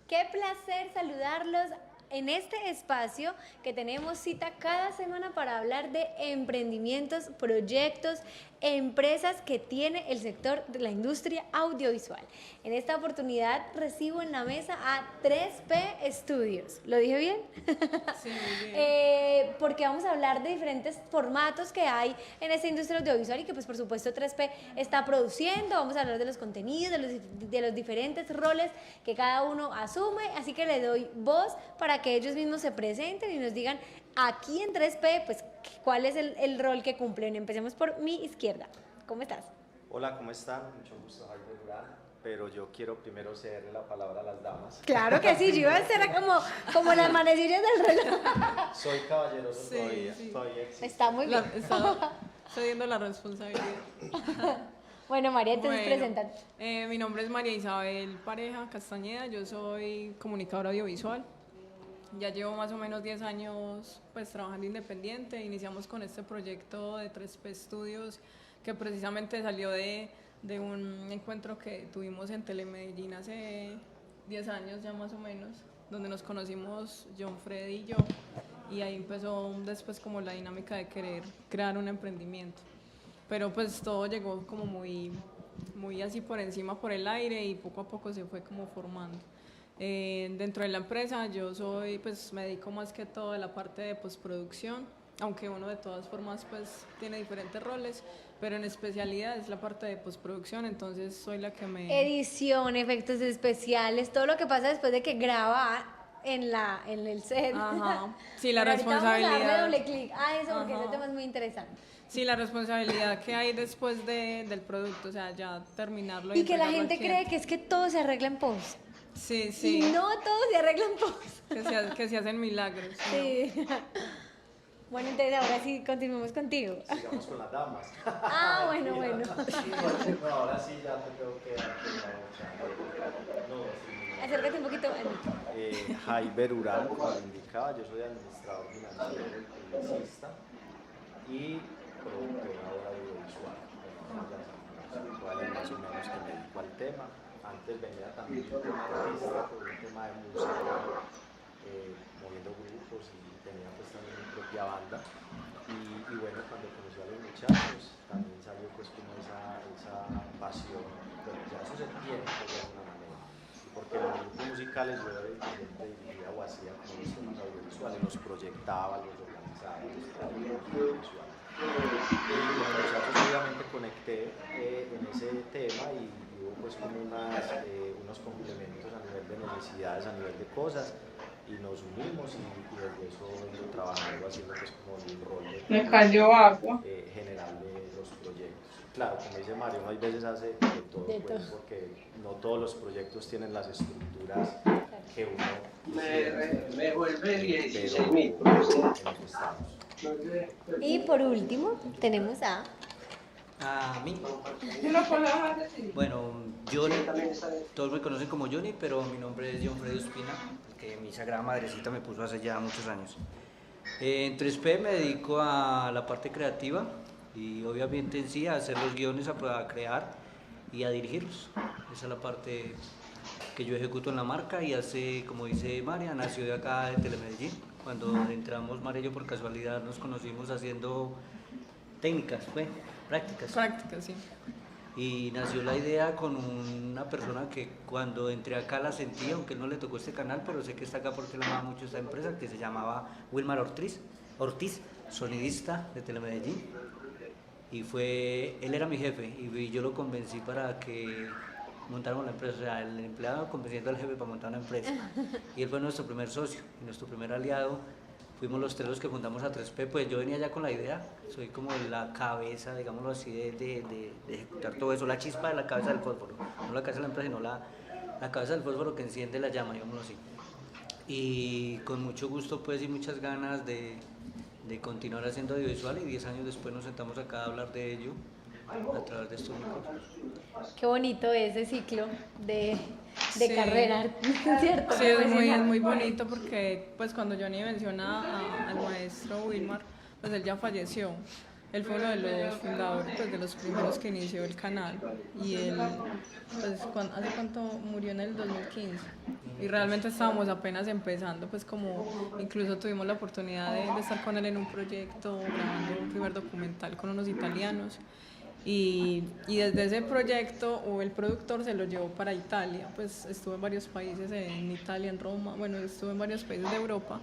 Qué placer saludarlos en este espacio que tenemos cita cada semana para hablar de emprendimientos, proyectos, empresas que tiene el sector de la industria audiovisual. En esta oportunidad recibo en la mesa a 3P Studios. ¿Lo dije bien? Sí, muy bien. Porque vamos a hablar de diferentes formatos que hay en esta industria audiovisual y que pues por supuesto 3P está produciendo. Vamos a hablar de los contenidos, de los diferentes roles que cada uno asume, así que le doy voz para que ellos mismos se presenten y nos digan aquí en 3P pues cuál es el rol que cumplen. Empecemos por mi izquierda. ¿Cómo estás? Hola, ¿cómo están? Mucho gusto, Jaime Durán, pero yo quiero primero cederle la palabra a las damas. Claro que sí, yo iba a ser como las manecillas del reloj. Soy caballeroso Sí, todavía, sí. todavía existe. Está muy bien. Está cediendo la responsabilidad. Bueno, María, entonces Bueno, preséntate. mi nombre es María Isabel Pareja Castañeda, yo soy comunicadora audiovisual. Ya llevo más o menos 10 años pues trabajando independiente. Iniciamos con este proyecto de 3P Studios que precisamente salió de un encuentro que tuvimos en Telemedellín hace 10 años ya más o menos, donde nos conocimos John Freddy y yo, y ahí empezó después como la dinámica de querer crear un emprendimiento. Pero pues todo llegó como muy así por encima, por el aire, y poco a poco se fue como formando. Dentro de la empresa pues me dedico más que todo a la parte de postproducción, aunque uno de todas formas pues tiene diferentes roles, pero en especialidad es la parte de postproducción, entonces soy la que Edición, efectos especiales, todo lo que pasa después de que graba en el set. Ajá, sí, la Pero ahorita vamos a darle responsabilidad. doble clic a eso porque Ajá. ese tema es muy interesante. Sí, la responsabilidad que hay después del producto, o sea, ya terminarlo Y que la entregarlo al gente cree cliente. que es que todo se arregla en post. Sí, Y sí, no todo se arregla en post. que se hacen milagros. ¿No? Sí. Bueno, entonces ahora sí continuemos contigo. Sigamos con las damas. Ah, bueno. No, ahora sí ya te tengo que dar no, sí, Acércate un poquito. Jaime Durán, como le indicaba, yo soy administrador financiero y publicista y productor audiovisual. Cuál es más o menos que me dedico al tema. Antes venía también un tema artístico, un tema de música, moviendo grupos y tenía pues también mi propia banda. Y bueno, cuando conocí a los muchachos también salió pues como esa pasión, pero ya eso se tiene de alguna manera. Y porque en los grupos musicales yo evidentemente dirigía o hacía como los temas audiovisuales, los proyectaba, los organizaba, los traía audiovisuales. Y con los muchachos obviamente conecté en ese tema y hubo pues como unos complementos a nivel de necesidades, a nivel de cosas, y nos unimos y desde eso vengo trabajando haciendo pues como el rol de Me cayó agua. general de los proyectos. Claro, como dice Mario, uno a veces hace de todo, De pues, todo. porque no todos los proyectos tienen las estructuras que uno Me vuelve pero 16.000. en eso estamos. Y por último, tenemos a... A mí. ¿Tú no puedes dejar de decir? Bueno, Johnny, todos me conocen como Johnny, pero mi nombre es John Freddy Ospina, que mi sagrada madrecita me puso hace ya muchos años. En 3P me dedico a la parte creativa y obviamente en sí a hacer los guiones, a crear y a dirigirlos. Esa es la parte que yo ejecuto en la marca y hace, como dice María, nació de acá de Telemedellín. Cuando entramos, María y yo por casualidad nos conocimos haciendo técnicas, prácticas. Práctica, sí. Y nació la idea con una persona que cuando entré acá la sentí, aunque no le tocó este canal, pero sé que está acá porque le amaba mucho esta empresa, que se llamaba Wilmar Ortiz, sonidista de Telemedellín. Y él era mi jefe y yo lo convencí para que montáramos la empresa, o sea, el empleado convenciendo al jefe para montar una empresa. Y él fue nuestro primer socio y nuestro primer aliado. Fuimos los tres los que fundamos a 3P, pues yo venía ya con la idea, soy como la cabeza, digámoslo así, de ejecutar todo eso, la chispa de la cabeza del fósforo, no la cabeza de la empresa, sino la cabeza del fósforo que enciende la llama, digámoslo así. Y con mucho gusto pues y muchas ganas de continuar haciendo audiovisual, y 10 años después nos sentamos acá a hablar de ello a través de estos micrófonos. Qué bonito ese ciclo de Sí. carrera, ¿cierto? Sí, es Profesional. muy bonito porque pues cuando Johnny menciona al maestro Wilmar, pues él ya falleció. Él fue uno de los fundadores, pues de los primeros que inició el canal, y él, pues ¿hace cuánto murió? En el 2015. y realmente estábamos apenas empezando, pues como incluso tuvimos la oportunidad de estar con él en un proyecto grabando un primer documental con unos italianos. Y desde ese proyecto, o el productor se lo llevó para Italia, pues estuve en varios países, en Italia, en Roma, bueno, estuve en varios países de Europa,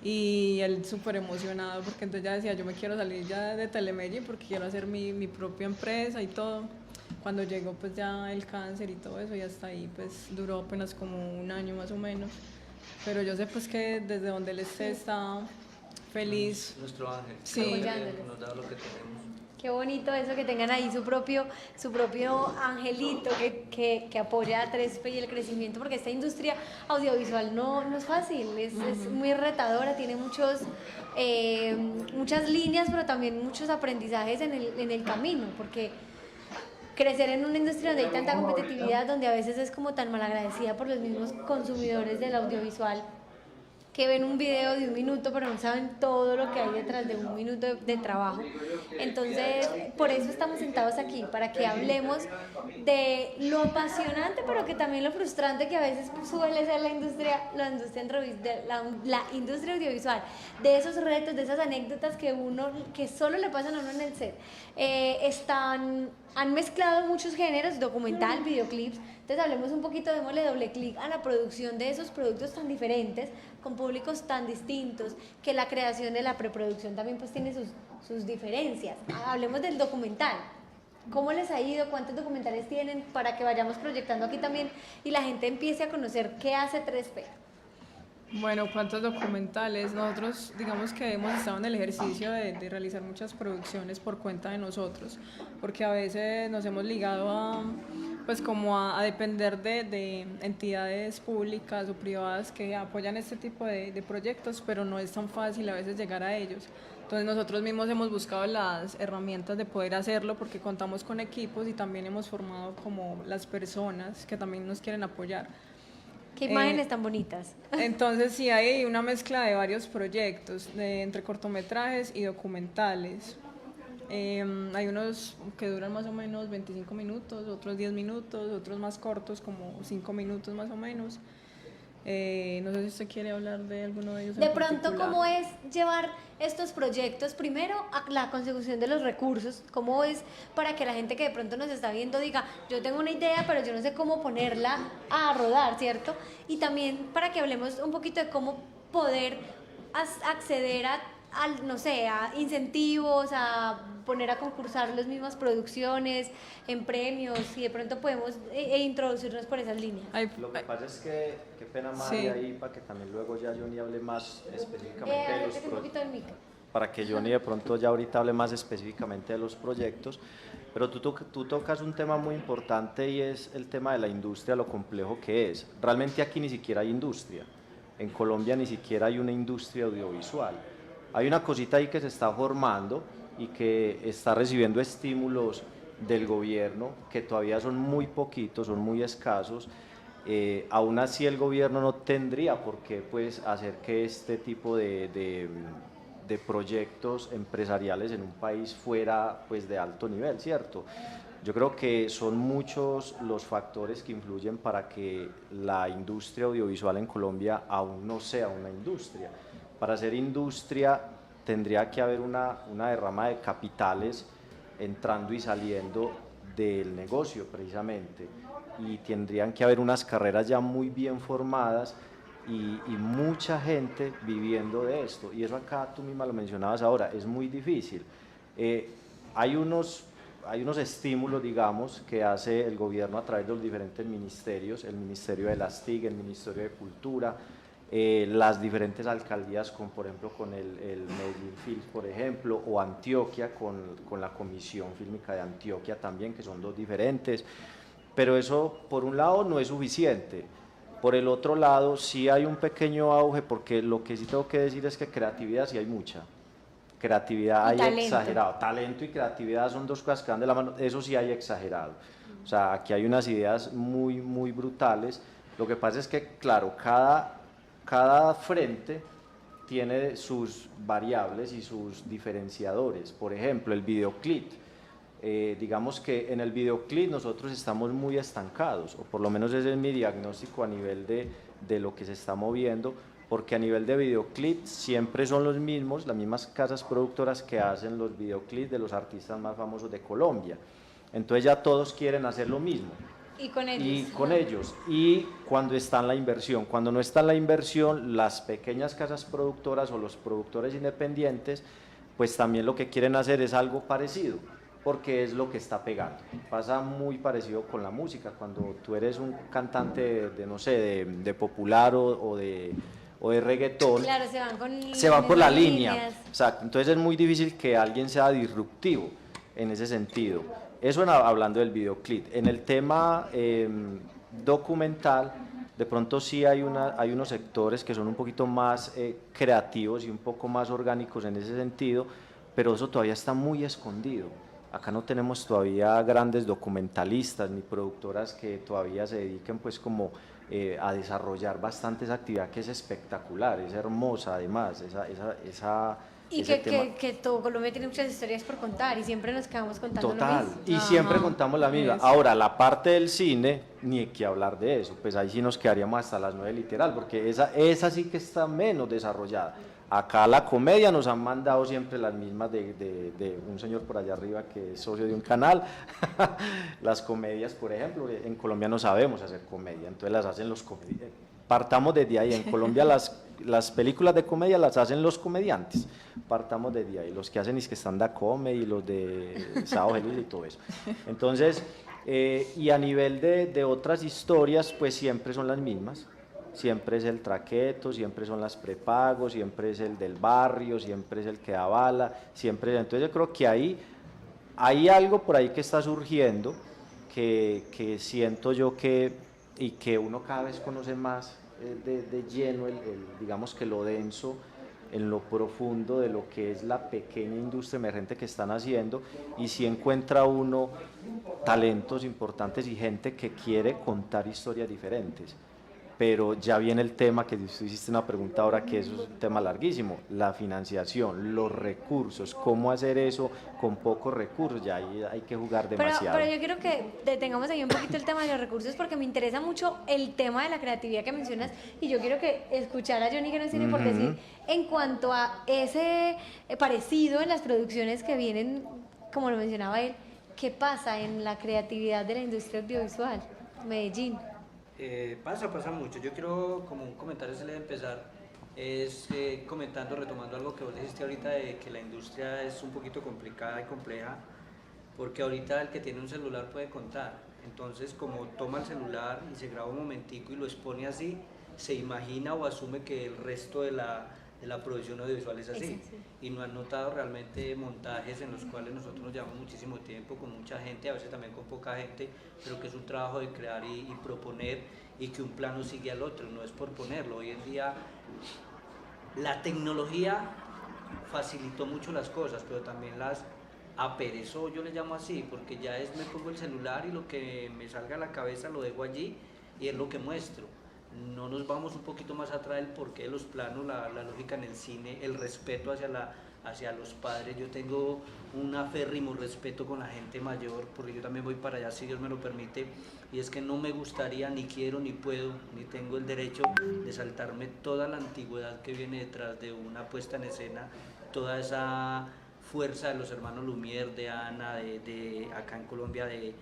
y él súper emocionado porque entonces ya decía, yo me quiero salir ya de Telemedellín porque quiero hacer mi propia empresa y todo. Cuando llegó pues ya el cáncer y todo eso, y hasta ahí pues duró apenas como un año más o menos, pero yo sé pues que desde donde él esté está feliz. Nuestro ángel, Sí. Apoyándoles. nos da lo que tenemos. Qué bonito eso, que tengan ahí su propio angelito que apoya a 3P y el crecimiento, porque esta industria audiovisual no es fácil, es muy retadora, tiene muchas líneas, pero también muchos aprendizajes en el camino, porque crecer en una industria donde hay tanta competitividad, donde a veces es como tan malagradecida por los mismos consumidores del audiovisual, que ven un video de 1 minuto pero no saben todo lo que hay detrás de 1 minuto de trabajo. Entonces, por eso estamos sentados aquí, para que hablemos de lo apasionante pero que también lo frustrante que a veces suele ser la industria audiovisual, de esos retos, de esas anécdotas que solo le pasan a uno en el set. Han mezclado muchos géneros, documental, videoclips. Entonces hablemos un poquito, démosle doble clic a la producción de esos productos tan diferentes, con públicos tan distintos, que la creación de la preproducción también pues tiene sus diferencias. Hablemos del documental. ¿Cómo les ha ido? ¿Cuántos documentales tienen? Para que vayamos proyectando aquí también y la gente empiece a conocer qué hace 3P. Bueno, ¿cuántos documentales? Nosotros digamos que hemos estado en el ejercicio de realizar muchas producciones por cuenta de nosotros, porque a veces nos hemos ligado a depender de entidades públicas o privadas que apoyan este tipo de proyectos, pero no es tan fácil a veces llegar a ellos. Entonces nosotros mismos hemos buscado las herramientas de poder hacerlo, porque contamos con equipos y también hemos formado como las personas que también nos quieren apoyar. Qué imágenes tan bonitas. Entonces sí hay una mezcla de varios proyectos, entre cortometrajes y documentales. Hay unos que duran más o menos 25 minutos, otros 10 minutos, otros más cortos, como 5 minutos más o menos. No sé si usted quiere hablar de alguno de ellos. De pronto, ¿cómo es llevar estos proyectos primero a la consecución de los recursos? ¿Cómo es para que la gente que de pronto nos está viendo diga, yo tengo una idea, pero yo no sé cómo ponerla a rodar, ¿cierto? Y también para que hablemos un poquito de cómo poder acceder a no sé, a incentivos, a poner a concursar las mismas producciones en premios, y de pronto podemos introducirnos por esas líneas. Lo que pasa es que, qué pena María, ahí para que también luego ya Johnny hable más específicamente de los un poquito del micro. para que Johnny de pronto ya ahorita hable más específicamente de los proyectos, pero tú tocas un tema muy importante, y es el tema de la industria, lo complejo que es. Realmente aquí ni siquiera hay industria, en Colombia ni siquiera hay una industria audiovisual. Hay una cosita ahí que se está formando y que está recibiendo estímulos del gobierno, que todavía son muy poquitos, son muy escasos. Aún así el gobierno no tendría por qué pues, hacer que este tipo de proyectos empresariales en un país fuera pues, de alto nivel, ¿cierto? Yo creo que son muchos los factores que influyen para que la industria audiovisual en Colombia aún no sea una industria. Para ser industria tendría que haber una derrama de capitales entrando y saliendo del negocio precisamente, y tendrían que haber unas carreras ya muy bien formadas y mucha gente viviendo de esto, y eso acá tú misma lo mencionabas ahora, es muy difícil. Hay unos estímulos, digamos, que hace el gobierno a través de los diferentes ministerios, el Ministerio de las TIC, el Ministerio de Cultura, las diferentes alcaldías, por ejemplo con el Medellín Film, por ejemplo, o Antioquia con la Comisión Fílmica de Antioquia también, que son dos diferentes, pero eso por un lado no es suficiente. Por el otro lado sí hay un pequeño auge, porque lo que sí tengo que decir es que creatividad sí hay mucha. Creatividad hay exagerado, talento y creatividad son dos cosas que van de la mano, eso sí hay exagerado. O sea, aquí hay unas ideas muy, muy brutales. Lo que pasa es que, claro, cada frente tiene sus variables y sus diferenciadores. Por ejemplo, el videoclip. digamos que en el videoclip nosotros estamos muy estancados, o por lo menos ese es mi diagnóstico a nivel de lo que se está moviendo, porque a nivel de videoclip siempre son los mismos, las mismas casas productoras que hacen los videoclips de los artistas más famosos de Colombia. Entonces ya todos quieren hacer lo mismo. Y con ellos. Y con ellos. Y cuando está en la inversión, cuando no está en la inversión, las pequeñas casas productoras o los productores independientes, pues también lo que quieren hacer es algo parecido, porque es lo que está pegando. Pasa muy parecido con la música, cuando tú eres un cantante de no sé, de popular o de reggaetón, Claro, se van por la mismas línea. líneas. Exacto. Entonces es muy difícil que alguien sea disruptivo en ese sentido. Eso hablando del videoclip. En el tema documental, de pronto sí hay unos sectores que son un poquito más creativos y un poco más orgánicos en ese sentido, pero eso todavía está muy escondido. Acá no tenemos todavía grandes documentalistas ni productoras que todavía se dediquen pues como a desarrollar bastante esa actividad que es espectacular, es hermosa además, Y ese tema. que todo Colombia tiene muchas historias por contar y siempre nos quedamos contando lo Total, mismo. y Ajá. siempre contamos la misma. Eso. Ahora, la parte del cine, ni hay que hablar de eso, pues ahí sí nos quedaríamos hasta las 9 literal, porque esa sí que está menos desarrollada. Acá la comedia nos han mandado siempre las mismas de un señor por allá arriba que es socio de un canal. Las comedias, por ejemplo, en Colombia no sabemos hacer comedia, entonces las hacen los comediantes. Partamos desde ahí, en Colombia las películas de comedia las hacen los comediantes, partamos desde ahí, los que hacen es que stand-up comedy, los de Sábado Feliz y todo eso. Entonces, y a nivel de otras historias, pues siempre son las mismas. Siempre es el traqueto, siempre son las prepagos, siempre es el del barrio, siempre es el que da bala, siempre. Entonces yo creo que ahí hay algo por ahí que está surgiendo, que siento yo y que uno cada vez conoce más de lleno, digamos que lo denso, en lo profundo de lo que es la pequeña industria emergente que están haciendo, y si encuentra uno talentos importantes y gente que quiere contar historias diferentes. Pero ya viene el tema que tú hiciste una pregunta ahora, que eso es un tema larguísimo, la financiación, los recursos, cómo hacer eso con pocos recursos, ya ahí hay que jugar demasiado. Pero yo quiero que detengamos ahí un poquito el tema de los recursos porque me interesa mucho el tema de la creatividad que mencionas y yo quiero que escuchar a Johnny que nos tiene por decir en cuanto a ese parecido en las producciones que vienen, como lo mencionaba él, ¿qué pasa en la creatividad de la industria audiovisual? Medellín. Pasa mucho. Yo quiero, como un comentario se le debe empezar, es retomando algo que vos dijiste ahorita de que la industria es un poquito complicada y compleja, porque ahorita el que tiene un celular puede contar. Entonces, como toma el celular y se graba un momentico y lo expone así, se imagina o asume que el resto de la producción audiovisual es así. Sí. Y no han notado realmente montajes en los cuales nosotros nos llevamos muchísimo tiempo con mucha gente, a veces también con poca gente, pero que es un trabajo de crear y proponer, y que un plano sigue al otro, no es por ponerlo. Hoy en día la tecnología facilitó mucho las cosas, pero también las aperezó, yo le llamo así, porque ya me pongo el celular y lo que me salga a la cabeza lo dejo allí y es lo que muestro. No nos vamos un poquito más atrás del porqué de los planos, la lógica en el cine, el respeto hacia los padres. Yo tengo un aférrimo respeto con la gente mayor, porque yo también voy para allá si Dios me lo permite, y es que no me gustaría, ni quiero, ni puedo, ni tengo el derecho de saltarme toda la antigüedad que viene detrás de una puesta en escena, toda esa fuerza de los hermanos Lumière, de Ana, de acá en Colombia, de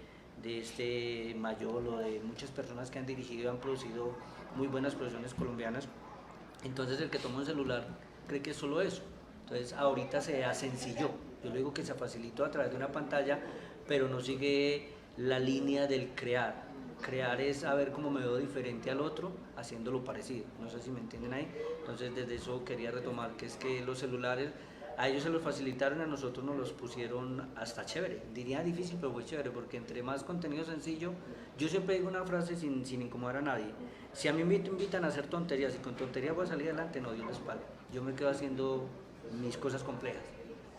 este Mayolo, de muchas personas que han dirigido y han producido muy buenas producciones colombianas. Entonces el que toma un celular cree que es solo eso. Entonces ahorita se asencilló, yo le digo que se facilitó a través de una pantalla, pero no sigue la línea del crear. Crear es saber cómo me veo diferente al otro haciéndolo parecido, no sé si me entienden ahí. Entonces desde eso quería retomar, que es que los celulares a ellos se los facilitaron, a nosotros nos los pusieron hasta chévere, diría difícil pero fue chévere, porque entre más contenido sencillo, yo siempre digo una frase sin incomodar a nadie: si a mí me invitan a hacer tonterías y con tonterías voy a salir adelante, no, Dios les pague. Yo me quedo haciendo mis cosas complejas,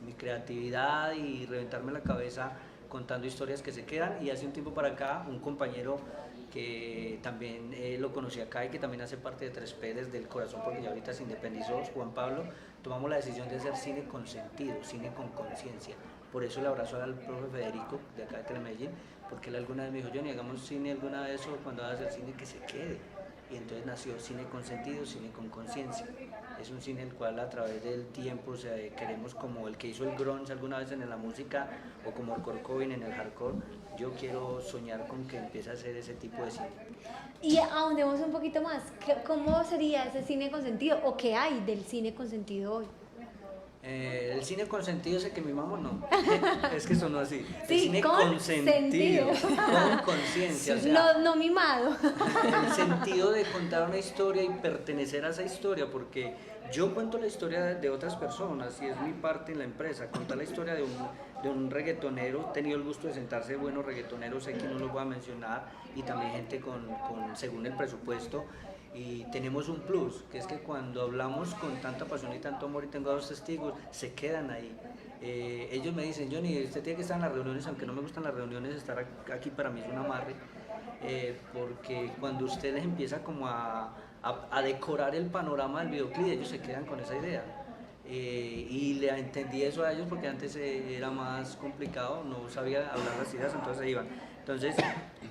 mi creatividad y reventarme la cabeza contando historias que se quedan. Y hace un tiempo para acá un compañero que también lo conocí acá y que también hace parte de 3P desde el corazón, porque ya ahorita se independizó, Juan Pablo, tomamos la decisión de hacer cine con sentido, cine con conciencia, Por eso le abrazo al profe Federico de acá de Telemedellín, porque él alguna vez me dijo, Johnny, hagamos cine alguna vez o cuando hagas el cine que se quede. Y entonces nació Cine con Sentido, Cine con Conciencia. Es un cine el cual a través del tiempo, o sea, queremos como el que hizo el grunge alguna vez en la música o como el Kurt Cobain en el hardcore. Yo quiero soñar con que empiece a hacer ese tipo de cine. Y ahondemos un poquito más, ¿cómo sería ese cine con sentido o qué hay del cine con sentido hoy? El cine con sentido es el que mimamos, no. Es que sonó así. El Sí, cine con sentido, con conciencia. O sea, no mimado. el sentido de contar una historia y pertenecer a esa historia, porque yo cuento la historia de otras personas y es mi parte en la empresa, contar la historia de un reggaetonero. He tenido el gusto de sentarse buenos reggaetoneros, sé que no los voy a mencionar, y también gente con según el presupuesto. Y tenemos un plus, que es que cuando hablamos con tanta pasión y tanto amor y tengo a 2 testigos, se quedan ahí. Ellos me dicen, Johnny, usted tiene que estar en las reuniones, aunque no me gustan las reuniones, estar aquí para mí es un amarre, porque cuando usted les empieza como a decorar el panorama del videoclip, ellos se quedan con esa idea. Y le entendí eso a ellos porque antes era más complicado, no sabía hablar las ideas, entonces se iban. Entonces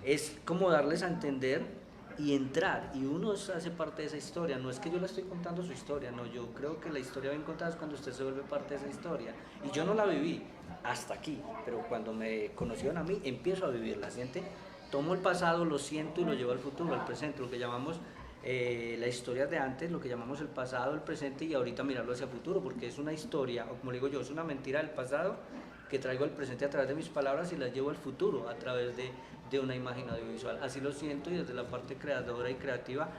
es como darles a entender y entrar, y uno hace parte de esa historia. No es que yo le estoy contando su historia, no, yo creo que la historia bien contada es cuando usted se vuelve parte de esa historia, y yo no la viví hasta aquí, pero cuando me conocieron a mí, empiezo a vivirla, ¿siente? Tomo el pasado, lo siento y lo llevo al futuro, al presente, lo que llamamos la historia de antes, lo que llamamos el pasado, el presente, y ahorita mirarlo hacia el futuro, porque es una historia, o como le digo yo, es una mentira del pasado que traigo al presente a través de mis palabras y las llevo al futuro a través de una imagen audiovisual. Así lo siento, y desde la parte creadora y creativa,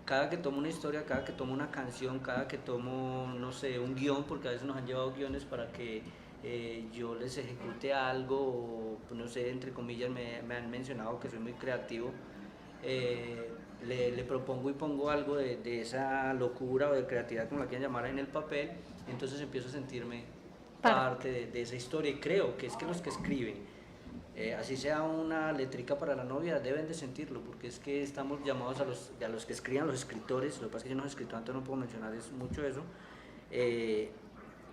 cada que tomo una historia, cada que tomo una canción, cada que tomo, no sé, un guión, porque a veces nos han llevado guiones para que yo les ejecute algo, o no sé, entre comillas me han mencionado que soy muy creativo, le propongo y pongo algo de esa locura o de creatividad, como la quieran llamar, en el papel, entonces empiezo a sentirme parte de esa historia, y creo que es que los que escriben, así sea una letrica para la novia, deben de sentirlo, porque es que estamos llamados a los que escriban, los escritores. Lo que pasa es que yo no he escrito, antes no puedo mencionar mucho eso.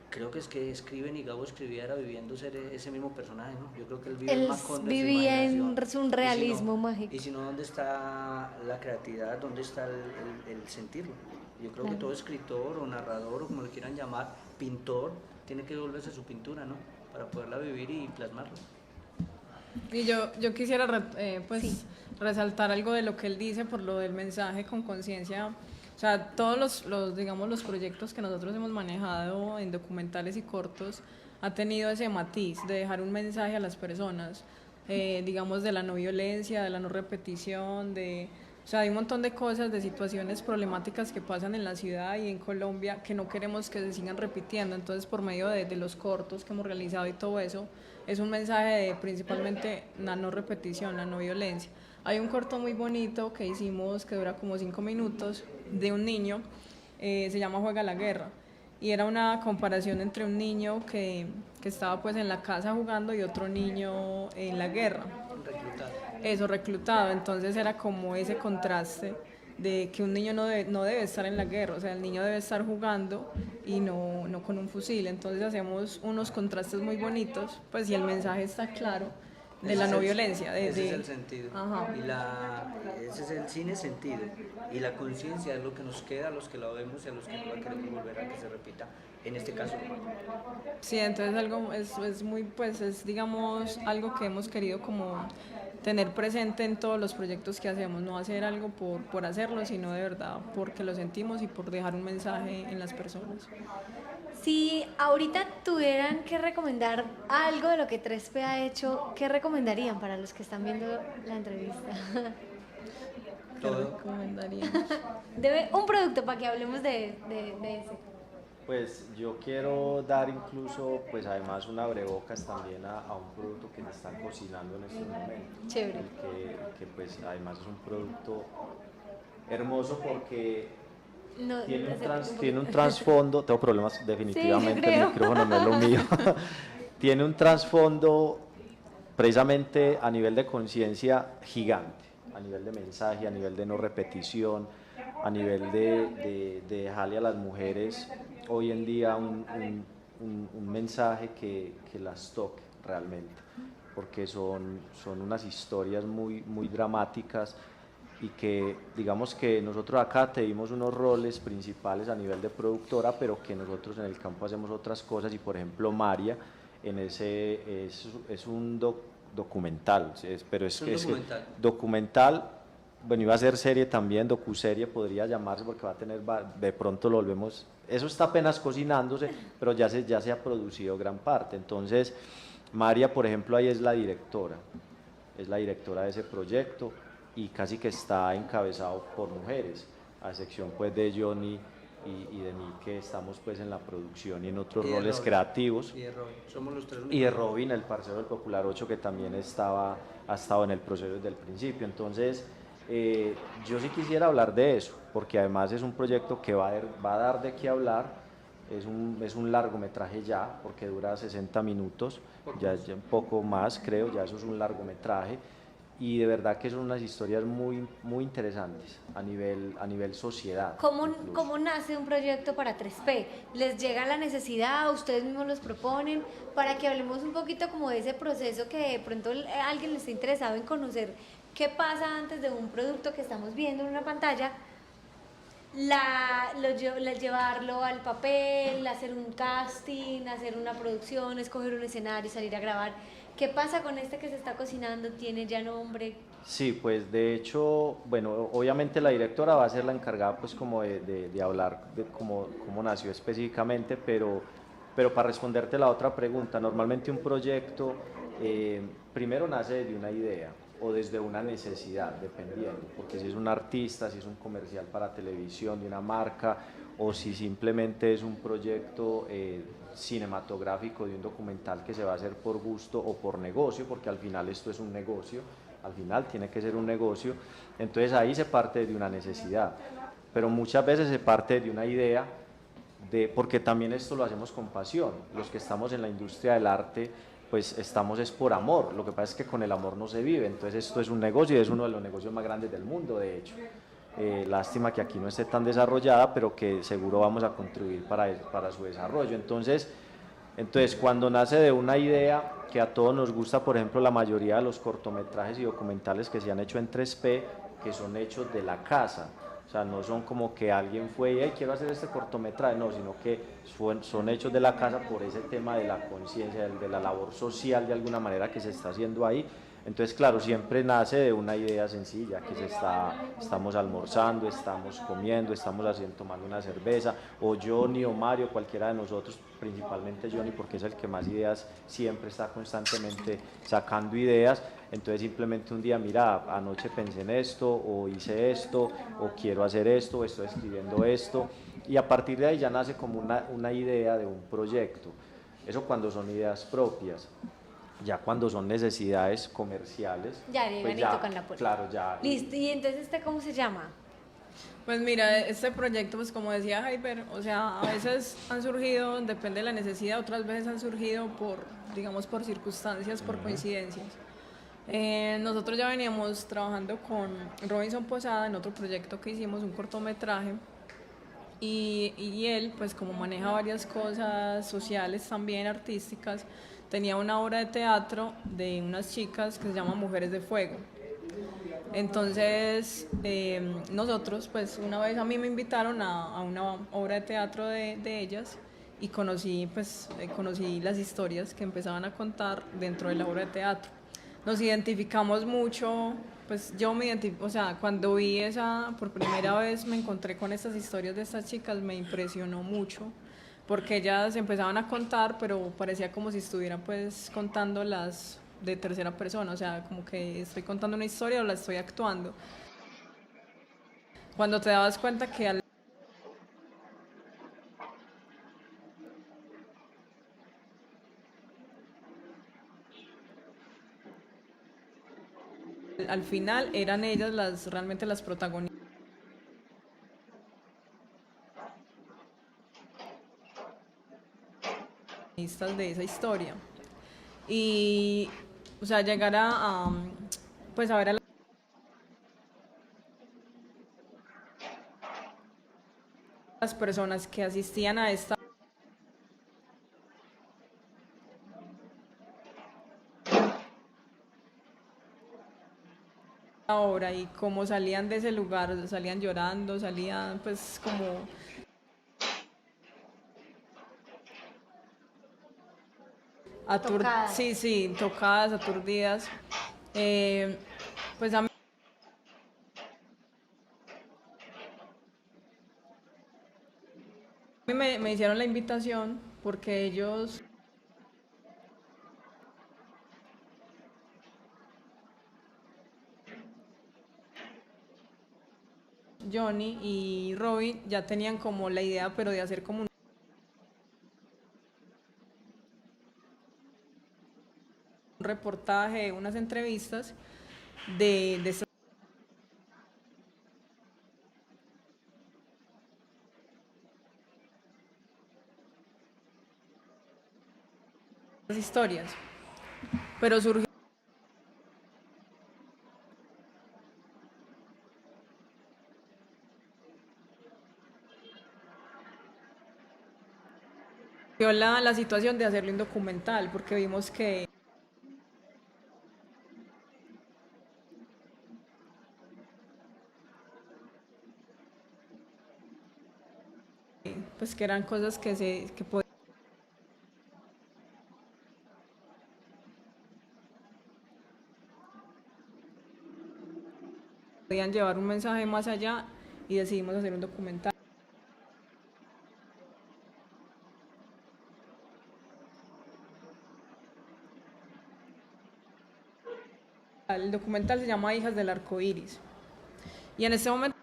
Creo que es que escriben, y Gabo escribía era viviendo ser ese mismo personaje, ¿no? Yo creo que él vive Él más con vivía en un realismo mágico. Y si no, ¿dónde está la creatividad? ¿Dónde está el sentirlo? Yo creo que todo escritor o narrador, o como le quieran llamar, pintor, tiene que volverse su pintura, ¿no? Para poderla vivir y plasmarla. Y yo quisiera resaltar algo de lo que él dice por lo del mensaje con conciencia. O sea, todos digamos, los proyectos que nosotros hemos manejado en documentales y cortos ha tenido ese matiz de dejar un mensaje a las personas, digamos, de la no violencia, de la no repetición, o sea, hay un montón de cosas, de situaciones problemáticas que pasan en la ciudad y en Colombia que no queremos que se sigan repitiendo. Entonces, por medio de los cortos que hemos realizado y todo eso, es un mensaje de principalmente la no repetición, la no violencia. Hay un corto muy bonito que hicimos que dura como 5 minutos de un niño, se llama Juega la Guerra, y era una comparación entre un niño que estaba pues en la casa jugando y otro niño en la guerra. Reclutado. Entonces era como ese contraste de que un niño no debe estar en la guerra, o sea, el niño debe estar jugando y no con un fusil. Entonces hacemos unos contrastes muy bonitos, pues, y el mensaje está claro de la no violencia. Ese es el sentido. Ajá. Ese es el cine sentido. Y la conciencia es lo que nos queda a los que la vemos y a los que no la queremos volver a que se repita, en este caso. Sí, entonces algo es muy, pues, es, digamos, algo que hemos querido como tener presente en todos los proyectos que hacemos, no hacer algo por hacerlo, sino de verdad porque lo sentimos y por dejar un mensaje en las personas. Si ahorita tuvieran que recomendar algo de lo que 3P ha hecho, ¿qué recomendarían para los que están viendo la entrevista? ¿Qué recomendarían? Debe un producto para que hablemos de ese. Pues yo quiero dar incluso, pues además un abrebocas también a un producto que se están cocinando en estos momentos. Chévere. Que pues además es un producto hermoso porque No, tiene un trasfondo, tengo problemas definitivamente, sí, el micrófono no es lo mío, tiene un trasfondo precisamente a nivel de conciencia gigante, a nivel de mensaje, a nivel de no repetición, a nivel de dejarle a las mujeres hoy en día un mensaje que las toque realmente, porque son unas historias muy dramáticas y que digamos que nosotros acá tenemos unos roles principales a nivel de productora, pero que nosotros en el campo hacemos otras cosas y por ejemplo María en ese es un documental, pero es que documental, bueno, iba a ser serie también, docuserie podría llamarse porque va a tener, de pronto lo volvemos, eso está apenas cocinándose, pero ya se ha producido gran parte. Entonces María, por ejemplo, ahí es la directora de ese proyecto y casi que está encabezado por mujeres, a excepción pues de Johnny y de mí, que estamos pues en la producción y en otros roles creativos. Y de Robin, somos los tres. Y de Robin, el parcero del Popular 8, que también ha estado en el proceso desde el principio. Entonces, yo sí quisiera hablar de eso, porque además es un proyecto que va a dar de qué hablar. Es un largometraje ya, porque dura 60 minutos, ya un poco más creo, ya eso es un largometraje. Y de verdad que son unas historias muy interesantes a nivel sociedad. ¿Cómo nace un proyecto para 3P? ¿Les llega la necesidad? ¿Ustedes mismos los proponen? Para que hablemos un poquito como de ese proceso, que de pronto alguien le está interesado en conocer qué pasa antes de un producto que estamos viendo en una pantalla, llevarlo al papel, hacer un casting, hacer una producción, escoger un escenario, salir a grabar. ¿Qué pasa con este que se está cocinando? ¿Tiene ya nombre? Sí, pues de hecho, bueno, obviamente la directora va a ser la encargada pues como de hablar de cómo nació específicamente, pero para responderte la otra pregunta, normalmente un proyecto primero nace de una idea o desde una necesidad, dependiendo, porque si es un artista, si es un comercial para televisión de una marca o si simplemente es un proyecto cinematográfico de un documental que se va a hacer por gusto o por negocio, porque al final esto es un negocio, al final tiene que ser un negocio, entonces ahí se parte de una necesidad, pero muchas veces se parte de una idea, porque también esto lo hacemos con pasión, los que estamos en la industria del arte pues estamos es por amor, lo que pasa es que con el amor no se vive, entonces esto es un negocio y es uno de los negocios más grandes del mundo de hecho. Lástima que aquí no esté tan desarrollada, pero que seguro vamos a contribuir para su desarrollo. Entonces, cuando nace de una idea que a todos nos gusta, por ejemplo, la mayoría de los cortometrajes y documentales que se han hecho en 3P, que son hechos de la casa, o sea, no son como que alguien fue y hey, quiero hacer este cortometraje, no, sino que son hechos de la casa por ese tema de la conciencia, de la labor social de alguna manera que se está haciendo ahí. Entonces, claro, siempre nace de una idea sencilla, que estamos almorzando, estamos comiendo, estamos tomando una cerveza, o Johnny o Mario, cualquiera de nosotros, principalmente Johnny, porque es el que más ideas, siempre está constantemente sacando ideas. Entonces simplemente un día, mira, anoche pensé en esto, o hice esto, o quiero hacer esto, o estoy escribiendo esto, y a partir de ahí ya nace como una idea de un proyecto. Eso cuando son ideas propias. Ya cuando son necesidades comerciales, Ya llegan pues y tocan la puerta. Claro, ya. Listo, ¿y entonces cómo se llama? Pues mira, este proyecto, pues como decía Jaiber, o sea, a veces han surgido, depende de la necesidad, otras veces han surgido digamos, por circunstancias, por coincidencias. Nosotros ya veníamos trabajando con Robinson Posada en otro proyecto que hicimos, un cortometraje, y él, pues como maneja varias cosas sociales también, artísticas, tenía una obra de teatro de unas chicas que se llama Mujeres de Fuego. Entonces, nosotros, pues una vez a mí me invitaron a una obra de teatro de ellas y conocí las historias que empezaban a contar dentro de la obra de teatro. Nos identificamos mucho, pues yo me identifico, o sea, cuando vi por primera vez me encontré con estas historias de estas chicas, me impresionó mucho, porque ellas empezaban a contar, pero parecía como si estuvieran pues contándolas de tercera persona, o sea, como que estoy contando una historia o la estoy actuando. Cuando te dabas cuenta que al final eran ellas realmente las protagonistas de esa historia. Y, o sea, llegar pues a ver a las personas que asistían a esta sea, y como salían de ese lugar, salían llorando, salían pues como Tocadas. sí, sí, tocadas, aturdidas. Pues a mí me hicieron la invitación porque ellos, Johnny y Robin, ya tenían como la idea, pero de hacer como un reportaje, unas entrevistas de estas historias. Pero surgió la situación de hacerle un documental, porque vimos que pues que eran cosas que podían llevar un mensaje más allá y decidimos hacer un documental. El documental se llama Hijas del Arco Iris. Y en este momento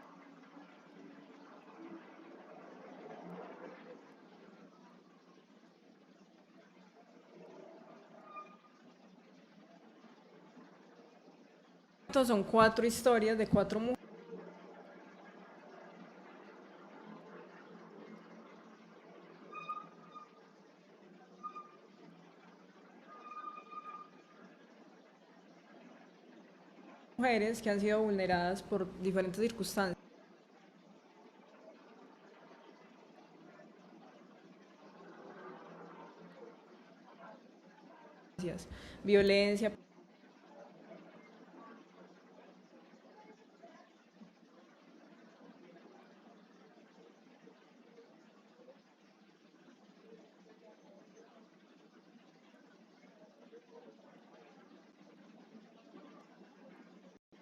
son 4 historias de 4 mujeres que han sido vulneradas por diferentes circunstancias. Violencia,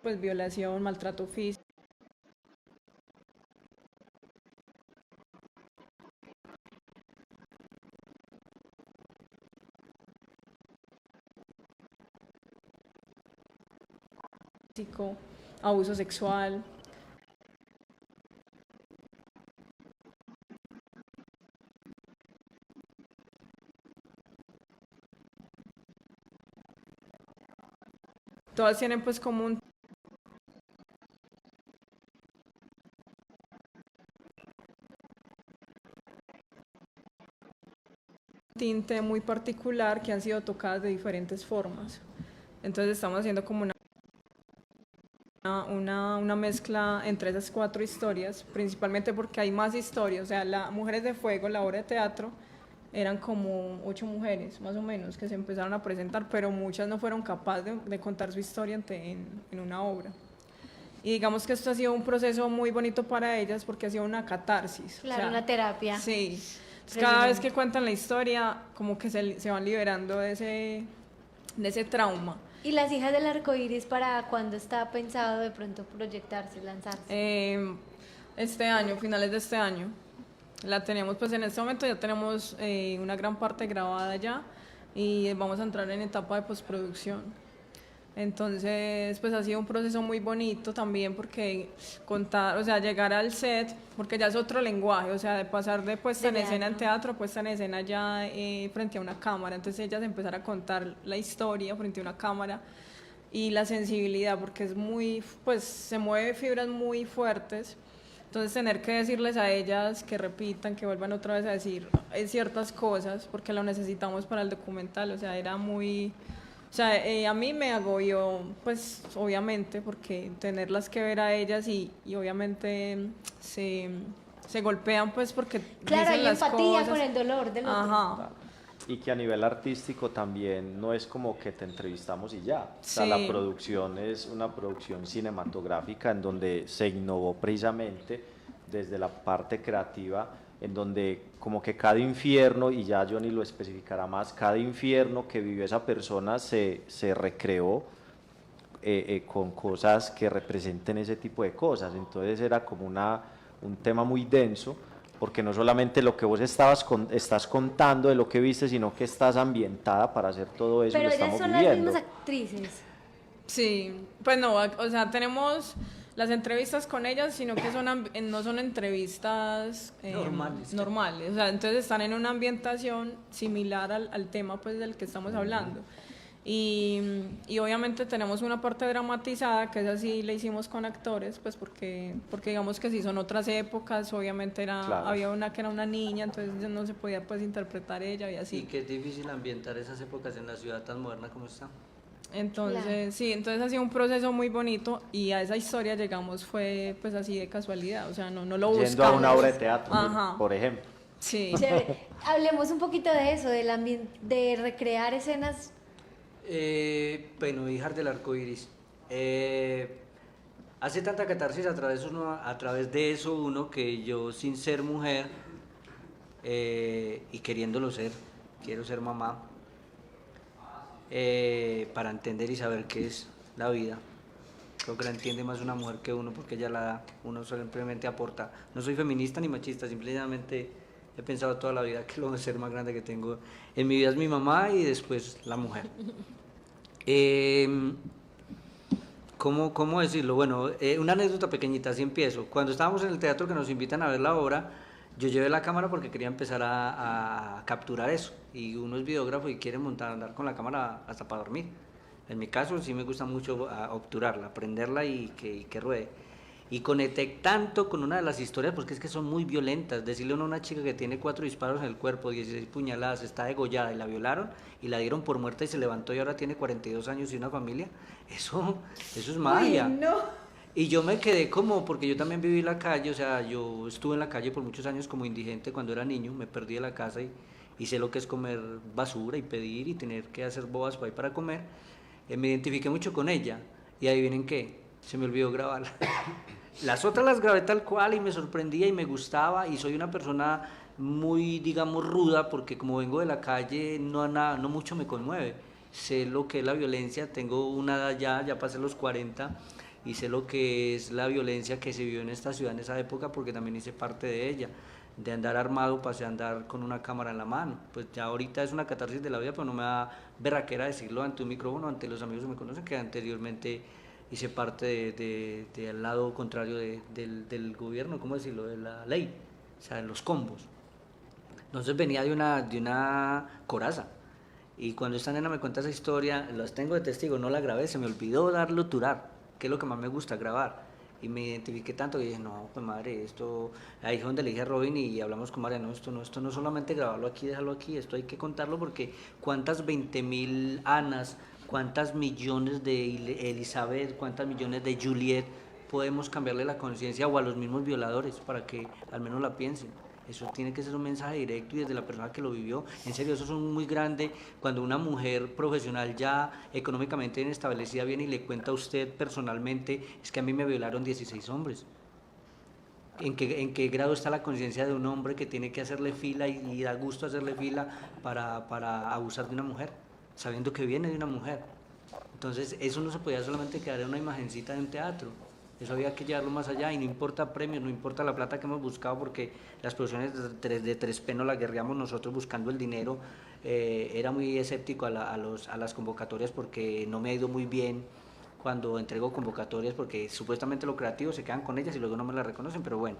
pues violación, maltrato físico. Abuso sexual. Todas tienen pues como un tinte muy particular, que han sido tocadas de diferentes formas. Entonces estamos haciendo como una mezcla entre esas 4 historias, principalmente porque hay más historias. O sea, la Mujeres de Fuego, la obra de teatro, eran como 8 mujeres más o menos que se empezaron a presentar, pero muchas no fueron capaces de contar su historia en una obra. Y digamos que esto ha sido un proceso muy bonito para ellas porque ha sido una catarsis. Claro, o sea, una terapia. Sí. Entonces, cada vez que cuentan la historia, como que se van liberando de ese trauma. ¿Y las hijas del arco iris para cuándo está pensado de pronto proyectarse, lanzarse? Este año, finales de este año. La tenemos, pues en este momento ya tenemos una gran parte grabada ya y vamos a entrar en etapa de postproducción. Entonces, pues ha sido un proceso muy bonito también porque contar, o sea, llegar al set, porque ya es otro lenguaje, o sea, de pasar de puesta en escena en teatro, puesta en escena ya frente a una cámara. Entonces ellas empezar a contar la historia frente a una cámara y la sensibilidad, porque es muy, pues se mueve fibras muy fuertes. Entonces tener que decirles a ellas que repitan, que vuelvan otra vez a decir ciertas cosas, porque lo necesitamos para el documental, o sea, era muy... O sea, a mí me agobió, pues obviamente, porque tenerlas que ver a ellas y obviamente se golpean, pues porque Claro, dicen hay las empatía cosas. con el dolor del otro. Ajá. Y que a nivel artístico también no es como que te entrevistamos y ya. O sea, la Sí. producción es una producción cinematográfica en donde se innovó precisamente desde la parte creativa, en donde como que cada infierno, y ya Johnny lo especificará más, cada infierno que vivió esa persona se recreó con cosas que representen ese tipo de cosas. Entonces era como un tema muy denso, porque no solamente lo que vos estás contando de lo que viste, sino que estás ambientada para hacer todo eso Pero que ellas estamos son viviendo. las mismas actrices. Sí, pues no, o sea, tenemos las entrevistas con ellas, sino que no son entrevistas normales, o sea, entonces están en una ambientación similar al tema pues del que estamos hablando. Y obviamente tenemos una parte dramatizada, que es así, la hicimos con actores, pues porque digamos que sí son otras épocas, obviamente Claro. había una que era una niña, entonces no se podía pues interpretar ella y así. Sí, que es difícil ambientar esas épocas en la ciudad tan moderna como está. Entonces, Claro. sí, entonces ha sido un proceso muy bonito y a esa historia llegamos fue pues así de casualidad, o sea, no lo buscamos. Yendo a una obra de teatro, Ajá. por ejemplo. Sí. Chévere. Hablemos un poquito de eso, de recrear escenas. Bueno, hijas del arco iris. Hace tanta catarsis a través de eso uno, que yo, sin ser mujer y queriéndolo ser, quiero ser mamá, para entender y saber qué es la vida. Creo que la entiende más una mujer que uno, porque ella la da, uno simplemente aporta. No soy feminista ni machista, simplemente he pensado toda la vida que lo ser más grande que tengo en mi vida es mi mamá y después la mujer. ¿Cómo decirlo? Bueno, una anécdota pequeñita, así empiezo. Cuando estábamos en el teatro que nos invitan a ver la obra, yo llevé la cámara porque quería empezar a capturar eso. Y uno es videógrafo y quiere andar con la cámara hasta para dormir. En mi caso sí me gusta mucho obturarla, prenderla y que ruede. Y conecté tanto con una de las historias, porque es que son muy violentas. Decirle a una chica que tiene 4 disparos en el cuerpo, 16 puñaladas, está degollada y la violaron y la dieron por muerta y se levantó y ahora tiene 42 años y una familia, eso es magia. Uy, no. Y yo me quedé como, porque yo también viví la calle, o sea, yo estuve en la calle por muchos años como indigente cuando era niño, me perdí de la casa y sé lo que es comer basura y pedir y tener que hacer bobas para comer. Me identifiqué mucho con ella y adivinen qué, se me olvidó grabarla. Las otras las grabé tal cual y me sorprendía y me gustaba, y soy una persona muy, digamos, ruda, porque como vengo de la calle no mucho me conmueve. Sé lo que es la violencia, tengo una edad ya pasé los 40 y sé lo que es la violencia que se vivió en esta ciudad en esa época, porque también hice parte de ella. De andar armado pasé a andar con una cámara en la mano. Pues ya ahorita es una catarsis de la vida, pero no me da berraquera decirlo ante un micrófono, ante los amigos que me conocen, que anteriormente hice parte del lado contrario del gobierno, ¿cómo decirlo?, de la ley, o sea, en los combos. Entonces venía de una coraza, y cuando esta nena me cuenta esa historia, las tengo de testigo, no la grabé, se me olvidó darlo turar, que es lo que más me gusta, grabar. Y me identifiqué tanto que dije, no, pues madre, esto, ahí es donde le dije a Robin y hablamos con María, no, esto no solamente grabarlo aquí, dejarlo aquí, esto hay que contarlo, porque cuántas 20.000 Anas, cuántas millones de Elizabeth, cuántas millones de Juliet podemos cambiarle la conciencia, o a los mismos violadores, para que al menos la piensen. Eso tiene que ser un mensaje directo y desde la persona que lo vivió. En serio, eso es muy grande cuando una mujer profesional ya económicamente bien establecida viene y le cuenta a usted personalmente, es que a mí me violaron 16 hombres. ¿En qué grado está la conciencia de un hombre que tiene que hacerle fila y da gusto hacerle fila para abusar de una mujer, sabiendo que viene de una mujer? Entonces eso no se podía solamente quedar en una imagencita de un teatro, eso había que llevarlo más allá, y no importa premios, no importa la plata que hemos buscado, porque las producciones de 3P no las guerreamos nosotros buscando el dinero. Era muy escéptico a las convocatorias, porque no me ha ido muy bien cuando entrego convocatorias, porque supuestamente los creativos se quedan con ellas y luego no me las reconocen, pero bueno,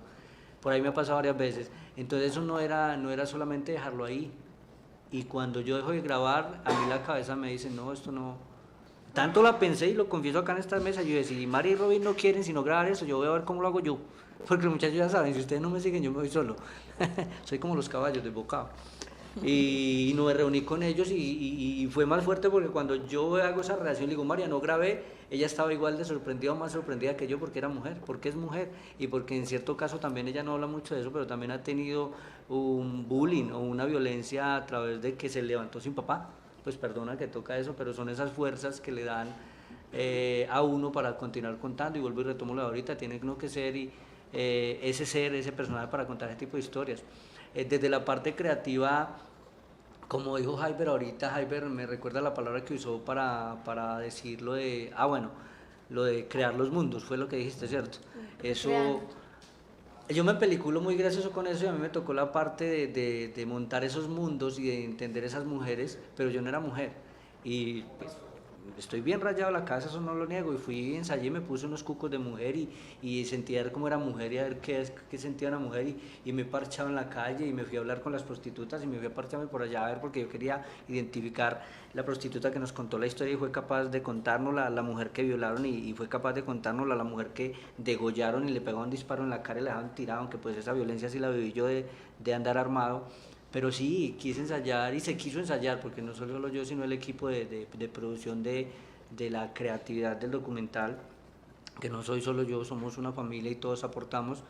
por ahí me ha pasado varias veces. Entonces eso no era solamente dejarlo ahí, y cuando yo dejo de grabar, a mí la cabeza me dice, no, esto no. Tanto la pensé, y lo confieso acá en esta mesa, yo decía, si Mari y Robin no quieren sino grabar eso, yo voy a ver cómo lo hago yo, porque los muchachos ya saben, si ustedes no me siguen, yo me voy solo. Soy como los caballos desbocados. y no me reuní con ellos y fue más fuerte porque cuando yo hago esa reacción le digo, María, no grabé, ella estaba igual de sorprendida o más sorprendida que yo porque era mujer, porque es mujer y porque en cierto caso también ella no habla mucho de eso, pero también ha tenido un bullying o una violencia a través de que se levantó sin papá. Pues perdona que toca eso, pero son esas fuerzas que le dan a uno para continuar contando, y vuelvo y retomo lo de ahorita, tiene uno que ser ese personaje para contar ese tipo de historias. Desde la parte creativa, como dijo Jaiber ahorita, Jaiber me recuerda la palabra que usó para decir lo de, lo de crear los mundos, fue lo que dijiste, ¿cierto? Eso, Creando. yo me peliculo muy gracioso con eso y a mí me tocó la parte de montar esos mundos y de entender esas mujeres, pero yo no era mujer y pues estoy bien rayado la casa, eso no lo niego, y fui, ensayé y me puse unos cucos de mujer y sentí a ver cómo era mujer y a ver qué sentía una mujer y me he parchado en la calle y me fui a hablar con las prostitutas y me fui a parcharme por allá a ver porque yo quería identificar la prostituta que nos contó la historia y fue capaz de contarnos la mujer que violaron y fue capaz de contarnos la mujer que degollaron y le pegaron un disparo en la cara y la dejaron tirado, aunque pues esa violencia sí la viví yo de andar armado. Pero sí, quise ensayar y se quiso ensayar, porque no solo yo, sino el equipo de producción de la creatividad del documental, que no soy solo yo, somos una familia y todos aportamos.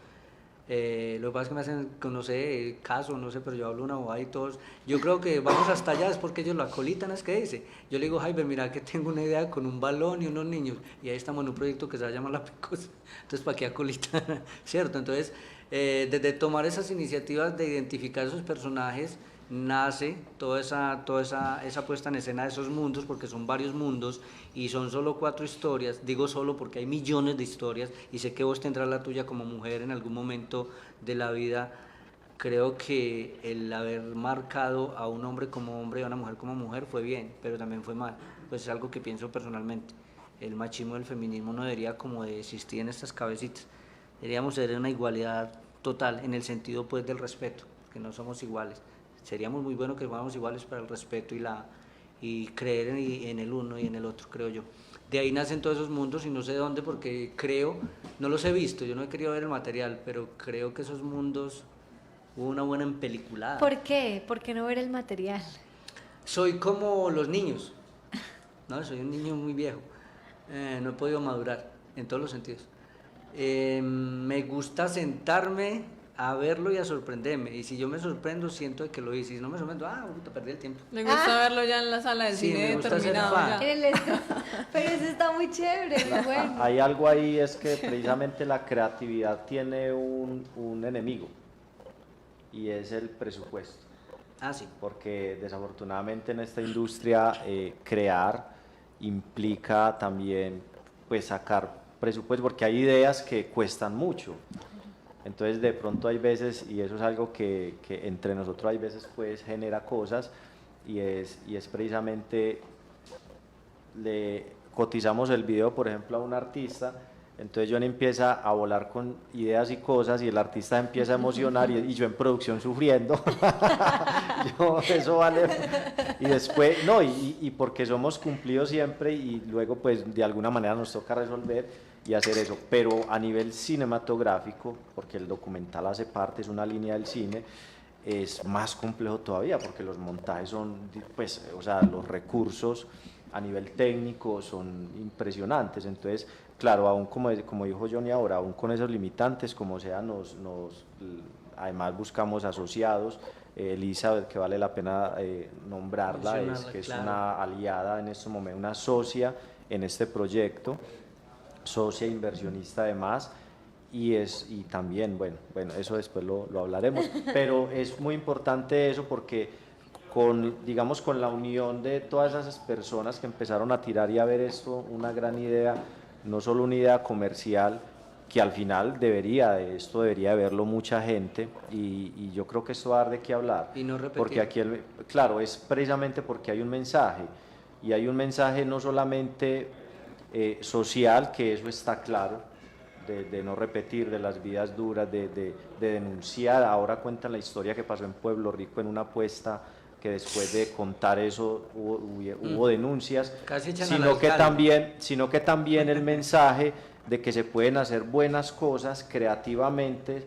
Lo que pasa es que me hacen, no sé, caso, no sé, pero yo hablo una bobada y todos, yo creo que vamos hasta allá, es porque ellos lo acolitan, es que dice. Yo le digo, Jaiber, mira que tengo una idea con un balón y unos niños, y ahí estamos en un proyecto que se va a llamar La Picosa, entonces ¿para qué acolitan? ¿Cierto? Entonces, desde tomar esas iniciativas de identificar esos personajes, nace toda esa puesta en escena de esos mundos, porque son varios mundos y son solo 4 historias, digo solo porque hay millones de historias y sé que vos tendrás la tuya como mujer en algún momento de la vida. Creo que el haber marcado a un hombre como hombre y a una mujer como mujer fue bien, pero también fue mal, pues es algo que pienso personalmente. El machismo y el feminismo no debería como de existir en estas cabecitas, deberíamos ser una igualdad total en el sentido pues del respeto, que no somos iguales. Seríamos muy buenos que fuéramos iguales para el respeto y creer en el uno y en el otro, creo yo. De ahí nacen todos esos mundos y no sé de dónde porque creo, no los he visto, yo no he querido ver el material, pero creo que esos mundos hubo una buena empeliculada. ¿Por qué? ¿Por qué no ver el material? Soy como los niños, ¿no? Soy un niño muy viejo, no he podido madurar en todos los sentidos. Me gusta sentarme a verlo y a sorprenderme, y si yo me sorprendo siento que lo hice, y si no me sorprendo, puta, perdí el tiempo. Le gusta verlo ya en la sala de Sí, me cine gusta ser terminado fan. ya. Pero eso está muy chévere, muy bueno. Hay algo ahí, es que precisamente la creatividad tiene un enemigo y es el presupuesto. Sí. Porque desafortunadamente en esta industria crear implica también pues sacar presupuesto, porque hay ideas que cuestan mucho. Entonces de pronto hay veces, y eso es algo que entre nosotros hay veces pues genera cosas, y es precisamente, le cotizamos el video por ejemplo a un artista, entonces Johnny empieza a volar con ideas y cosas y el artista empieza a emocionar y yo en producción sufriendo. Eso vale. Y después, no, y porque somos cumplidos siempre y luego pues de alguna manera nos toca resolver y hacer eso, pero a nivel cinematográfico, porque el documental hace parte, es una línea del cine, es más complejo todavía porque los montajes son, pues, o sea, los recursos a nivel técnico son impresionantes. Entonces, claro, aún como dijo Johnny ahora, aún con esos limitantes, como sea, además buscamos asociados. Elizabeth, que vale la pena nombrarla, que es una aliada en este momento, una socia en este proyecto, socia inversionista además, y también, bueno, eso después lo hablaremos, pero es muy importante eso porque digamos, con la unión de todas esas personas que empezaron a tirar y a ver esto, una gran idea, no solo una idea comercial, que al final debería verlo mucha gente, y yo creo que esto va a dar de qué hablar, y no repetir. porque aquí, claro, es precisamente porque hay un mensaje, y hay un mensaje no solamente social, que eso está claro, de no repetir, de las vidas duras, de denunciar. Ahora cuentan la historia que pasó en Pueblo Rico en una apuesta, que después de contar eso hubo denuncias, Casi echan sino que también el mensaje de que se pueden hacer buenas cosas creativamente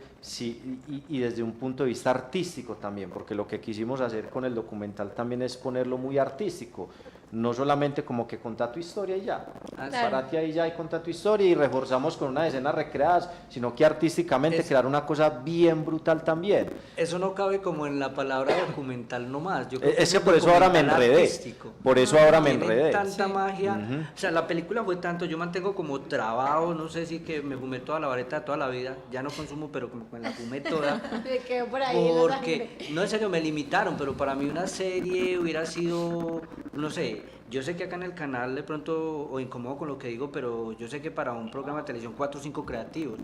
y desde un punto de vista artístico también, porque lo que quisimos hacer con el documental también es ponerlo muy artístico, no solamente como que contar tu historia y ya, párate ahí ya y contar tu historia y reforzamos con unas escenas recreadas, sino que artísticamente crear una cosa bien brutal también. Eso no cabe como en la palabra documental nomás. Yo creo Es que un por eso ahora me documental enredé, artístico. por eso ahora me Tiene enredé. tanta Sí. magia, o sea, la película fue tanto, yo mantengo como trabado, no sé si que me fumé toda la vareta de toda la vida, ya no consumo, pero como que me la fumé toda. Me quedo por ahí en la Porque, sangre. no en serio, me limitaron, pero para mí una serie hubiera sido, no sé, yo sé que acá en el canal de pronto, o incomodo con lo que digo, pero yo sé que para un programa de televisión 4 o 5 creativos,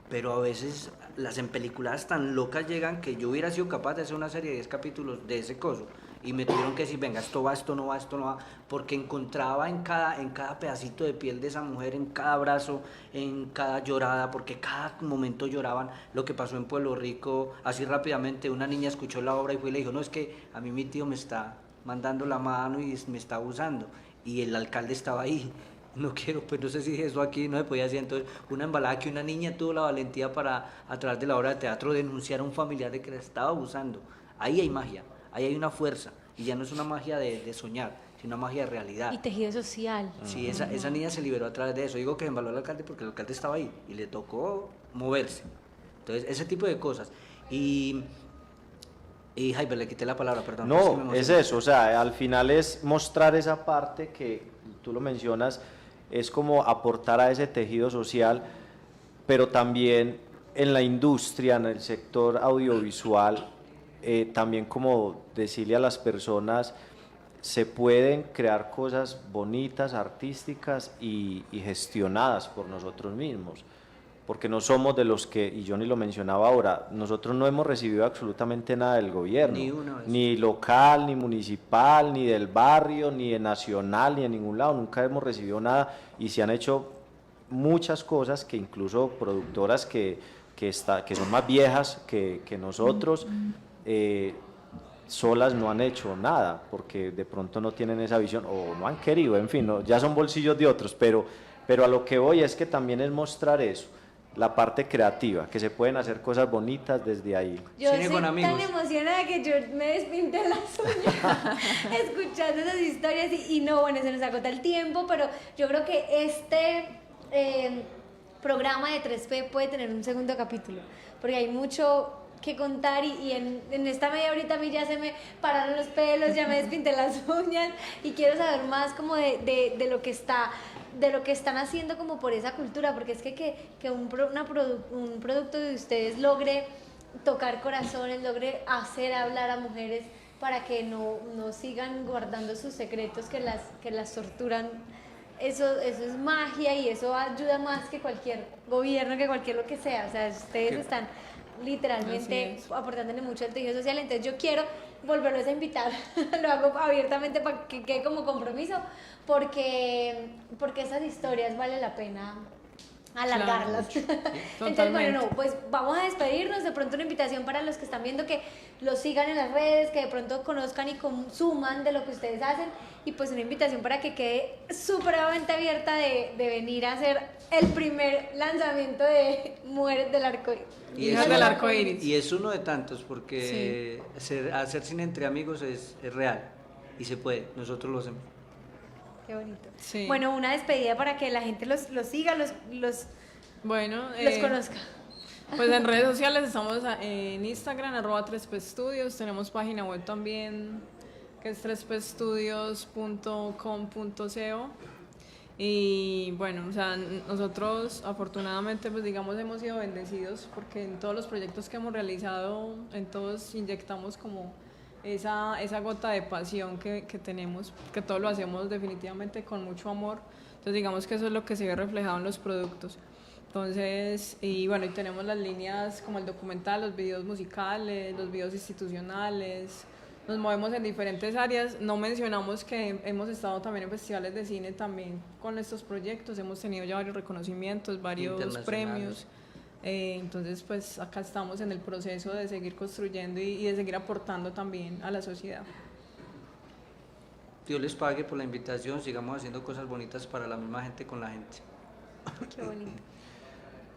pero a veces las en películas tan locas llegan que yo hubiera sido capaz de hacer una serie de 10 capítulos de ese coso, y me tuvieron que decir, venga, esto va, esto no va, esto no va, porque encontraba en cada pedacito de piel de esa mujer, en cada abrazo, en cada llorada, porque cada momento lloraban. Lo que pasó en Pueblo Rico, así rápidamente, una niña escuchó la obra y fue y le dijo, no, es que a mí mi tío me está mandando la mano y me está abusando, y el alcalde estaba ahí. No quiero, pues no sé si eso aquí no se podía hacer. Entonces, una embalada que una niña tuvo la valentía para, a través de la obra de teatro, denunciar a un familiar de que la estaba abusando. Ahí hay magia, ahí hay una fuerza, y ya no es una magia de soñar, sino una magia de realidad. Y tejido social. Sí, esa niña se liberó a través de eso. Digo que embaló al alcalde porque el alcalde estaba ahí y le tocó moverse. Entonces, ese tipo de cosas. Y Jaime, le quité la palabra, perdón. que me No, emocioné. es eso, o sea, al final es mostrar esa parte que tú lo mencionas, es como aportar a ese tejido social, pero también en la industria, en el sector audiovisual, también como decirle a las personas, se pueden crear cosas bonitas, artísticas y gestionadas por nosotros mismos, porque no somos de los que, y Johnny lo mencionaba ahora, nosotros no hemos recibido absolutamente nada del gobierno, Ni una vez. ni local, ni municipal, ni del barrio, ni de nacional, ni de ningún lado, nunca hemos recibido nada y se han hecho muchas cosas que incluso productoras que son más viejas que nosotros, solas no han hecho nada, porque de pronto no tienen esa visión o no han querido, en fin, ya son bolsillos de otros, pero a lo que voy es que también es mostrar eso, la parte creativa, que se pueden hacer cosas bonitas desde ahí. Yo Cine soy con amigos. tan emocionada que yo me despinté las uñas escuchando esas historias y no, bueno, se nos agota el tiempo, pero yo creo que este programa de 3P puede tener un segundo capítulo, porque hay mucho que contar y en esta media horita a mí ya se me pararon los pelos, ya me despinté las uñas y quiero saber más como de lo que están haciendo como por esa cultura, porque es que un producto de ustedes logre tocar corazones, logre hacer hablar a mujeres para que no sigan guardando sus secretos que las torturan. Eso es magia y eso ayuda más que cualquier gobierno, que cualquier lo que sea. O sea, ustedes están literalmente Así es. aportándole mucho al tejido social. Entonces yo quiero volverlos a invitar, lo hago abiertamente para que quede como compromiso, porque esas historias vale la pena alargarlas. Claro, Entonces, bueno, totalmente. pues vamos a despedirnos. De pronto una invitación para los que están viendo, que los sigan en las redes, que de pronto conozcan y consuman de lo que ustedes hacen, y pues una invitación para que quede supremamente abierta de venir a hacer el primer lanzamiento de Mujeres del Arcoíris. Niñas del arco iris. Y es uno de tantos, porque hacer cine entre amigos es real y se puede, nosotros lo hacemos. Qué bonito. Sí. Bueno, una despedida para que la gente los siga, los Bueno, conozca. pues en redes sociales estamos en Instagram, @3pstudios, tenemos página web también que es 3pstudios.com.co. Y bueno, o sea, nosotros afortunadamente, pues digamos, hemos sido bendecidos porque en todos los proyectos que hemos realizado, en todos inyectamos como esa gota de pasión que tenemos, que todo lo hacemos definitivamente con mucho amor. Entonces digamos que eso es lo que se ve reflejado en los productos. Entonces, y bueno, y tenemos las líneas como el documental, los videos musicales, los videos institucionales. Nos movemos en diferentes áreas. No mencionamos que hemos estado también en festivales de cine también con estos proyectos. Hemos tenido ya varios reconocimientos, varios premios. Entonces, pues acá estamos en el proceso de seguir construyendo y de seguir aportando también a la sociedad. Dios les pague por la invitación, sigamos haciendo cosas bonitas para la misma gente con la gente. Qué bonito.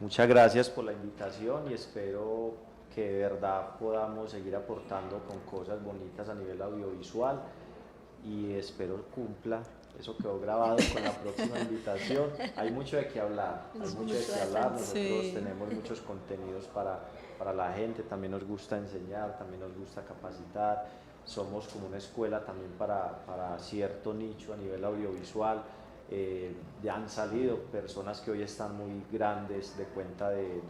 Muchas gracias por la invitación y espero que de verdad podamos seguir aportando con cosas bonitas a nivel audiovisual y espero cumpla. Eso quedó grabado con la próxima invitación. Hay mucho de qué hablar, Nosotros Sí. tenemos muchos contenidos para la gente, también nos gusta enseñar, también nos gusta capacitar. Somos como una escuela también para cierto nicho a nivel audiovisual. Ya han salido personas que hoy están muy grandes de cuenta de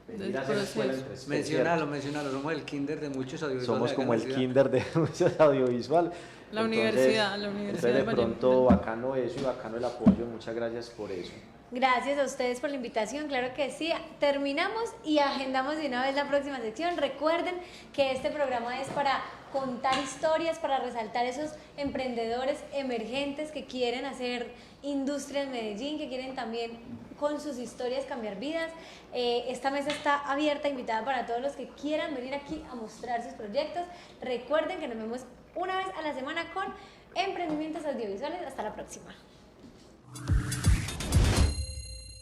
venir a hacer escuela en 3P. Mencionalo, somos el kinder de muchos audiovisuales. Somos acá como en el la ciudad. kinder de muchos audiovisual. La Entonces, universidad entonces de de Valle pronto bacano eso y bacano el apoyo. Muchas gracias por eso. Gracias a ustedes por la invitación, claro que sí. Terminamos y agendamos de una vez la próxima sección. Recuerden que este programa es para contar historias, para resaltar esos emprendedores emergentes que quieren hacer industria en Medellín, que quieren también con sus historias cambiar vidas. Esta mesa está abierta, invitada para todos los que quieran venir aquí a mostrar sus proyectos. Recuerden que nos vemos una vez a la semana con emprendimientos audiovisuales. Hasta la próxima.